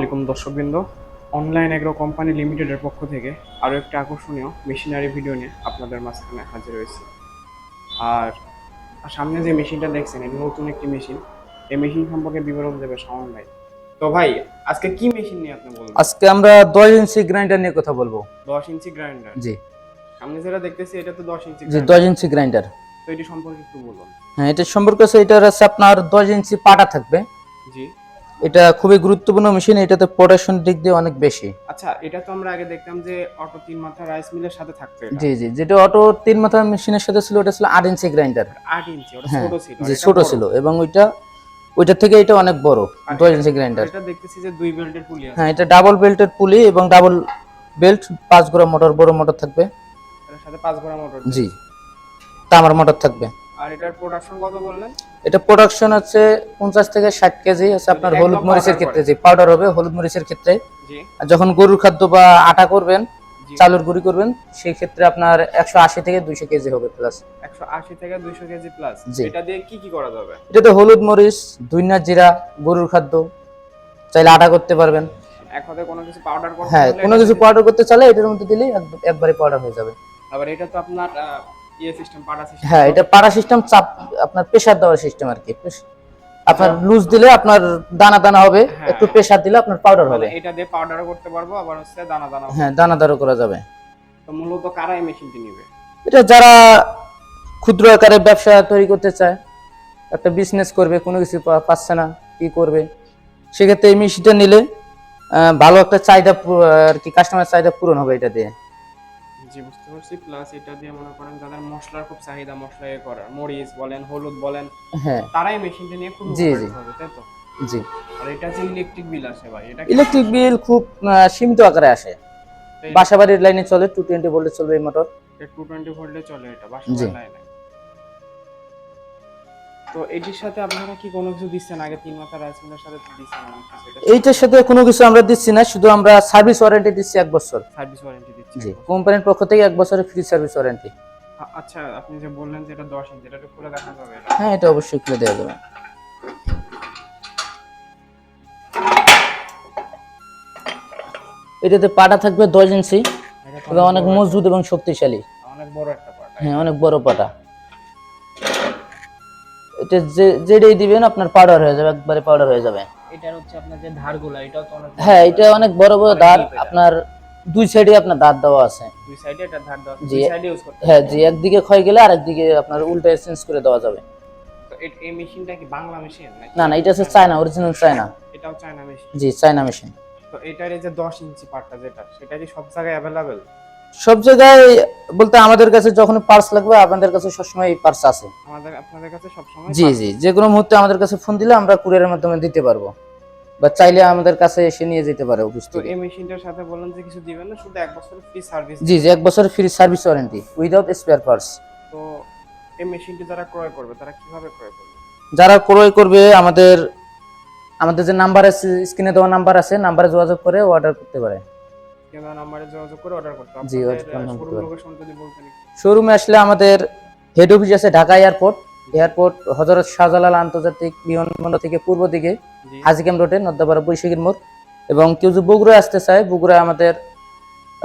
আলাইকুম দর্শকবৃন্দ। Online agro company লিমিটেডের পক্ষ থেকে আরও একটি আকর্ষণীয় মেশিনারি ভিডিও নিয়ে আপনাদের মাঝখানে হাজির হয়েছি। আর সামনে যে মেশিনটা দেখছেন এটা নতুন একটি মেশিন। এই মেশিন সম্পর্কে বিবরণ দেবে শাওন ভাই। তো ভাই, আজকে কি মেশিন নিয়ে আপনি বলবেন? আজকে আমরা 10 ইঞ্চি গ্রাইন্ডার নিয়ে কথা বলবো। 10 ইঞ্চি গ্রাইন্ডার। জি সামনে যেটা দেখতেছি এটা তো 10 ইঞ্চি জি, গ্রাইন্ডার। 10 inch grinder. তো এটি সম্পর্কে একটু বলুন। হ্যাঁ, এটা সম্পর্কে আছে, এটা হচ্ছে আপনার 10 ইঞ্চি পাটা থাকবে। জি। এটা খুবই গুরুত্বপূর্ণ মেশিন, এটাতে প্রোডাকশন দিক দিয়ে অনেক বেশি। আচ্ছা, এটা তো আমরা আগে দেখতাম যে অটো 3 মাথা রাইস মিলের সাথে থাকতো এটা। জি জি, যেটা অটো 3 মাথা মেশিনের সাথে ছিল ওটা ছিল 8 ইঞ্চি গ্রাইন্ডার। 8 ইঞ্চি, ওটা হ্যাঁ ছোট ছিল। জি, এটা ছোট বড়। ছিল এবং ওইটা থেকে এটা অনেক বড় 10 ইঞ্চি গ্রাইন্ডার। এটা দেখতেছি যে 2 বেল্টের পুলি আছে। হ্যাঁ, এটা ডাবল বেল্টের পুলি এবং ডাবল বেল্ট, 5 গোড়া মোটর, বড় মোটর থাকবে। এর সাথে 5 ঘোড়া মোটর জি, দিয়েছে। তামার মোটর থাকবে। আর এটার প্রোডাকশন কত বললেন? এটা প্রোডাকশন হচ্ছে 50 থেকে 60 কেজি আছে আপনার একদম হলুদ মরিচের powder ক্ষেত্রে, করে। যে পাউডার হবে হলুদ মরিচের ক্ষেত্রে। জি আর যখন গরুর খাদ্য বা আটা করবেন, জি। চালের গুঁড়ি করবেন, সেই ক্ষেত্রে আপনার 180 থেকে 200 কেজি হবে প্লাস। 180 থেকে 200 কেজি প্লাস। জি। এটা দিয়ে কি কি করা যাবে? এটাতে হলুদ মরিচ, ধনিয়া জিরা, গরুর খাদ্য, চাইলে আটা করতে পারবেন। এক কথায় কোনো কিছু পাউডার করতে হ্যাঁ, হলে কোনো এটা কিছু দিয়ে- পাউডার করতে চাইলে এটার মধ্যে দিলেই একবারে পাউডার হয়ে যাবে। আবার এটা তো আপনার সিস্টেম, পাড়া সিস্টেম। হ্যাঁ, এটা পাড়া সিস্টেম, চাপ আপনার প্রেসার দেওয়ার সিস্টেম আর কি। আপনার লুজ দিলে আপনার দানা দানা হবে, হ্যাঁ। একটু প্রেসার দিলে আপনার পাউডার মানে হবে। এটা দিয়ে পাউডারও করতে পারবো, আবার হচ্ছে দানা দানা। হ্যাঁ, দানাদারও করা যাবে। তো মূলত কারা এই মেশিনটি নিবে? এটা যারা ক্ষুদ্র আকারে ব্যবসা তৈরি করতে চায়, একটা বিজনেস করবে, কোনো কিছু পাচ্ছে না, কি করবে, সেক্ষেত্রে এই মেশিনটা নিলে ভালো একটা চাহিদা আর কি, কাস্টমার চাহিদা পূরণ হবে এটা দিয়ে। জি, বুঝতে পারছি। প্লাস এটা দিয়ে মনে করেন যাদের মশলার খুব চাহিদা, মশলা করার, মরিচ বলেন, হলুদ বলেন, হ্যাঁ তারাই মেশিনটা নিয়ে খুব জি উপকৃত জি হবে, তাই তো? জি। আর এটা যে ইলেকট্রিক বিল আসে ভাই, এটা ইলেকট্রিক বিল খুব সীমিত আকারে আসে। বাসাবাড়ির লাইনে চলে, 220 ভোল্টে চলবে এই মোটর। 220 ভোল্টে চলে এটা জি। বাসায় লাইনে। তো এটির সাথে আপনারা কি কোনো কিছু দিচ্ছেন? আগে 3 মাথা রাইস মিলের সাথে দিচ্ছেন অনেক কিছু, এটা এইটার সাথে কোনো কিছু আমরা দিচ্ছি না, শুধু আমরা সার্ভিস ওয়ারেন্টি দিচ্ছি 1 বছর। সার্ভিস ওয়ারেন্টি দিচ্ছে জি, এক বছর। কোম্পানির পক্ষ থেকে 1 বছরের ফ্রি সার্ভিস ওয়ারেন্টি। আচ্ছা, আপনি যে বললেন যে এটা 10 ইঞ্চি, এটা একটু খুলে দেখা যাবে এটা? হ্যাঁ, এটা অবশ্যই খুলে দেওয়া যাবে। এটাতে পাটা থাকবে 10 ইঞ্চি এটা তো এবং অনেক বড় মজবুত এবং শক্তিশালী। অনেক বড় একটা পার্ট। হ্যাঁ, অনেক বড় পাটা। এটা যেটাই দিবেন আপনার পাউডার হয়ে যাবে, একবারে পাউডার হয়ে যাবে। এটার হচ্ছে আপনার যে ধারগুলো, এটাও তো অনেক বড়। হ্যাঁ, এটা অনেক বড় বড় অনেক দাঁত, deep এটা। আপনার দুই সাইডে আপনার দাঁত দেওয়া আছে। দুই সাইডে এটা ধার দেওয়া আছে, জি। দুই সাইডে ইউজ করতে হ্যাঁ পারবেন। জি, একদিকে ক্ষয় গেলে আরেকদিকে আপনার উল্টা চেঞ্জ করে দেওয়া যাবে। তো এই মেশিনটা কি বাংলা মেশিন নাকি? না না, এটা হচ্ছে চায়না, অরিজিনাল চায়না। এটাও চায়না মেশিন। জি, চায়না মেশিন। তো এটার এই যে 10 ইঞ্চি পার্টটা যেটা, সেটা কি সব জায়গায় অ্যাভেলেবেল? সব জায়গায় বলতে আমাদের কাছে যখন পার্স লাগবে, আপনাদের কাছে সবসময় পার্স আছে। আপনাদের কাছে সবসময় জি জি, যে কোনো মুহূর্তে আমাদের কাছে ফোন দিলে আমরা কুরিয়ারের মাধ্যমে দিতে পারবো, বা চাইলে আমাদের কাছে এসে নিয়ে যেতে পারে অফিস তো থেকে। এই মেশিনটার সাথে বললেন যে কিছু দিবেন না, শুধু 1 বছরের ফ্রি সার্ভিস। জি জি, 1 বছরের free service warranty without spare parts. তো এই মেশিনটি যারা ক্রয় করবে তারা কিভাবে ক্রয় করবে? যারা ক্রয় করবে, আমাদের যে নাম্বার আছে, স্ক্রিনে দেওয়া নাম্বার আছে, নাম্বারে যোগাযোগ করে অর্ডার করতে পারে। কেন নাম্বারে যোগাযোগ করে অর্ডার করতে হবে? জি, আপনাদের অর্ডার করতে শোরুম পারে। লোকেশন যদি বলতেন একটু। শোরুমে আসলে আমাদের হেড অফিস আছে ঢাকা এয়ারপোর্ট হযরত শাহজালাল আন্তর্জাতিক বিমানবন্দর থেকে পূর্ব দিকে জি। হাজিক্যাম্প রোডে নদ্দাপাড়া বৈশাখীর মোড়। এবং কেউ যদি বগুড়ায় আসতে চায়, বগুড়ায় আমাদের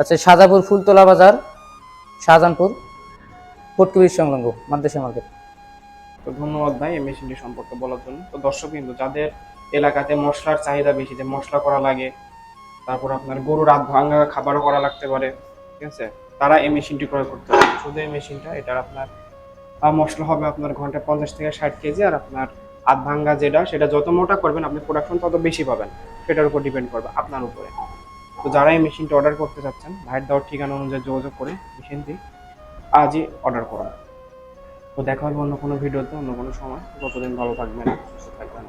আছে সাজাপুর ফুলতলা বাজার, শাহজাহানপুর, ফটকিবির সংলগ্ন মাদ্রাসা মার্কেট। তো ধন্যবাদ ভাই এই মেশিনটি সম্পর্কে বলার জন্য। তো দর্শক বিন্দু, যাদের এলাকাতে মশলার চাহিদা বেশি, যে মশলা করা লাগে, তারপর আপনার গরু রাত ভাঙা খাবারও করা লাগতে পারে, ঠিক আছে, তারা এই মেশিনটি ক্রয় করতে পারে। শুধু এই মেশিনটা, এটার আপনার মশলা হবে আপনার ঘন্টায় 50 থেকে 60 কেজি। আর আপনার আধ ভাঙ্গা যেটা, সেটা যত মোটা করবেন আপনি প্রোডাকশন তত বেশি পাবেন। সেটার উপর ডিপেন্ড করবে আপনার উপরে। তো যারা এই মেশিনটা অর্ডার করতে চাচ্ছেন, ভাইয়ের দেওয়ার ঠিকানা অনুযায়ী যোগাযোগ করে মেশিনটি আজই অর্ডার করুন। তো দেখা হবে অন্য কোনো ভিডিওতে, অন্য কোনো সময়। ততদিন ভালো থাকবেন, সুস্থ থাকবেন।